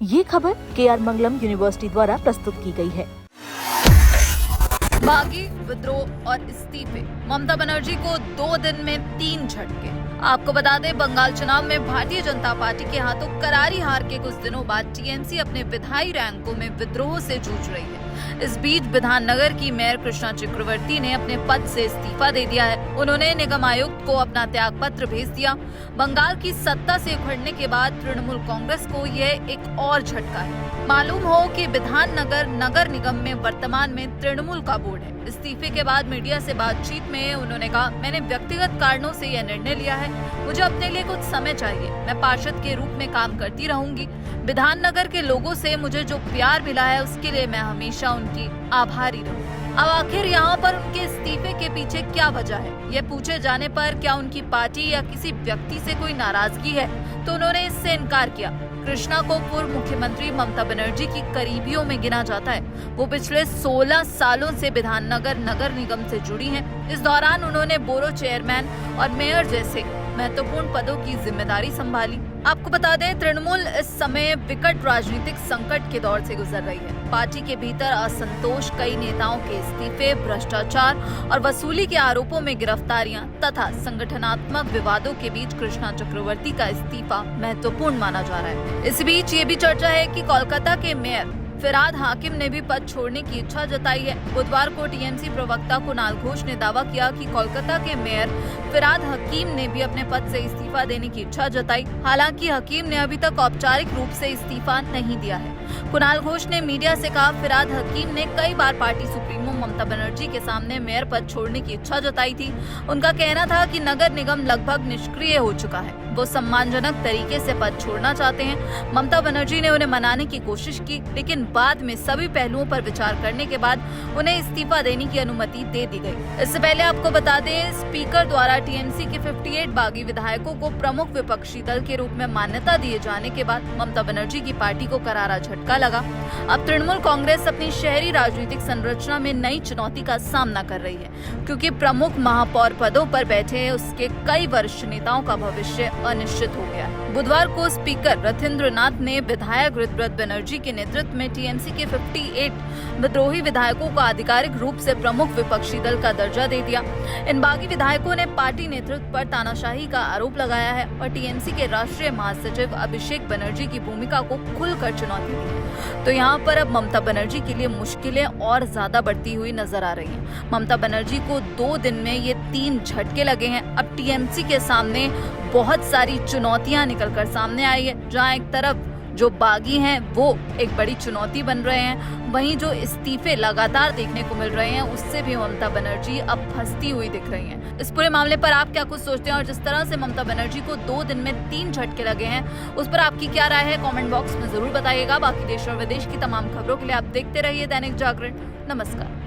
ये खबर KR मंगलम university द्वारा प्रस्तुत की गई है। बागी, विद्रोह और इस्तीफे, ममता बनर्जी को 2 दिन में 3 झटके। आपको बता दें, बंगाल चुनाव में भारतीय जनता पार्टी के हाथों करारी हार के कुछ दिनों बाद टीएमसी अपने विधायी रैंकों में विद्रोह से जूझ रही है। इस बीच विधाननगर की मेयर कृष्णा चक्रवर्ती ने अपने पद से इस्तीफा दे दिया है। उन्होंने निगम आयुक्त को अपना त्याग पत्र भेज दिया। बंगाल की सत्ता से उखड़ने के बाद तृणमूल कांग्रेस को यह एक और झटका है। मालूम हो कि विधाननगर नगर निगम में वर्तमान में तृणमूल का बोर्ड है। इस्तीफे के बाद मीडिया से बातचीत में उन्होंने कहा, मैंने व्यक्तिगत कारणों से यह निर्णय लिया है। मुझे अपने लिए कुछ समय चाहिए। मैं पार्षद के रूप में काम करती रहूंगी। विधाननगर के लोगों से मुझे जो प्यार मिला है उसके लिए मैं हमेशा उनकी आभारी रहूं। अब आखिर यहाँ पर उनके इस्तीफे के पीछे क्या वजह है, ये पूछे जाने पर क्या उनकी पार्टी या किसी व्यक्ति से कोई नाराजगी है, तो उन्होंने इससे इनकार किया। कृष्णा को पूर्व मुख्यमंत्री ममता बनर्जी की करीबियों में गिना जाता है। वो पिछले 16 सालों से विधाननगर नगर निगम से जुड़ी हैं। इस दौरान उन्होंने बोरो चेयरमैन और मेयर जैसे महत्वपूर्ण पदों की जिम्मेदारी संभाली। आपको बता दें, तृणमूल इस समय विकट राजनीतिक संकट के दौर से गुजर रही है। पार्टी के भीतर असंतोष, कई नेताओं के इस्तीफे, भ्रष्टाचार और वसूली के आरोपों में गिरफ्तारियां तथा संगठनात्मक विवादों के बीच कृष्णा चक्रवर्ती का इस्तीफा महत्वपूर्ण माना जा रहा है। इस बीच ये भी चर्चा है कि कोलकाता के मेयर फिरहाद हाकिम ने भी पद छोड़ने की इच्छा जताई है। बुधवार को टीएमसी प्रवक्ता कुणाल घोष ने दावा किया कि कोलकाता के मेयर फिरहाद हकीम ने भी अपने पद से इस्तीफा देने की इच्छा जताई। हालांकि हकीम ने अभी तक औपचारिक रूप से इस्तीफा नहीं दिया है। कुणाल घोष ने मीडिया से कहा, फिरहाद हकीम ने कई बार पार्टी सुप्रीमो ममता बनर्जी के सामने मेयर पद छोड़ने की इच्छा जताई थी। उनका कहना था कि नगर निगम लगभग निष्क्रिय हो चुका है। वो सम्मानजनक तरीके से पद छोड़ना चाहते हैं। ममता बनर्जी ने उन्हें मनाने की कोशिश की, लेकिन बाद में सभी पहलुओं पर विचार करने के बाद उन्हें इस्तीफा देने की अनुमति दे दी गई। इससे पहले आपको बता दें, स्पीकर द्वारा टीएमसी के 58 बागी विधायकों को प्रमुख विपक्षी दल के रूप में मान्यता दिए जाने के बाद ममता बनर्जी की पार्टी को करारा झटका लगा। अब तृणमूल कांग्रेस अपनी शहरी राजनीतिक संरचना में नई चुनौती का सामना कर रही है, क्योंकि प्रमुख महापौर पदों पर बैठे उसके कई वरिष्ठ नेताओं का भविष्य अनिश्चित हो गया है। बुधवार को स्पीकर रथिंद्र नाथ ने विधायक ऋतव्रत बनर्जी के नेतृत्व में टीएमसी के 58 विद्रोही विधायकों को आधिकारिक रूप से प्रमुख विपक्षी दल का दर्जा दे दिया। इन बागी विधायकों ने पार्टी नेतृत्व पर तानाशाही का आरोप लगाया है और टीएमसी के राष्ट्रीय महासचिव अभिषेक बनर्जी की भूमिका को खुलकर चुनौती दी। तो यहाँ पर अब ममता बनर्जी के लिए मुश्किलें और ज्यादा बढ़ती हुई नजर आ रही हैं। ममता बनर्जी को 2 दिन में ये 3 झटके लगे हैं। अब टीएमसी के सामने बहुत सारी चुनौतियां निकलकर सामने आई है। जहां एक तरफ जो बागी हैं वो एक बड़ी चुनौती बन रहे हैं, वहीं जो इस्तीफे लगातार देखने को मिल रहे हैं उससे भी ममता बनर्जी अब फंसती हुई दिख रही हैं। इस पूरे मामले पर आप क्या कुछ सोचते हैं, और जिस तरह से ममता बनर्जी को 2 दिन में 3 झटके लगे हैं उस पर आपकी क्या राय है, कमेंट बॉक्स में जरूर बताइएगा। बाकी देश और विदेश की तमाम खबरों के लिए आप देखते रहिए दैनिक जागरण। नमस्कार।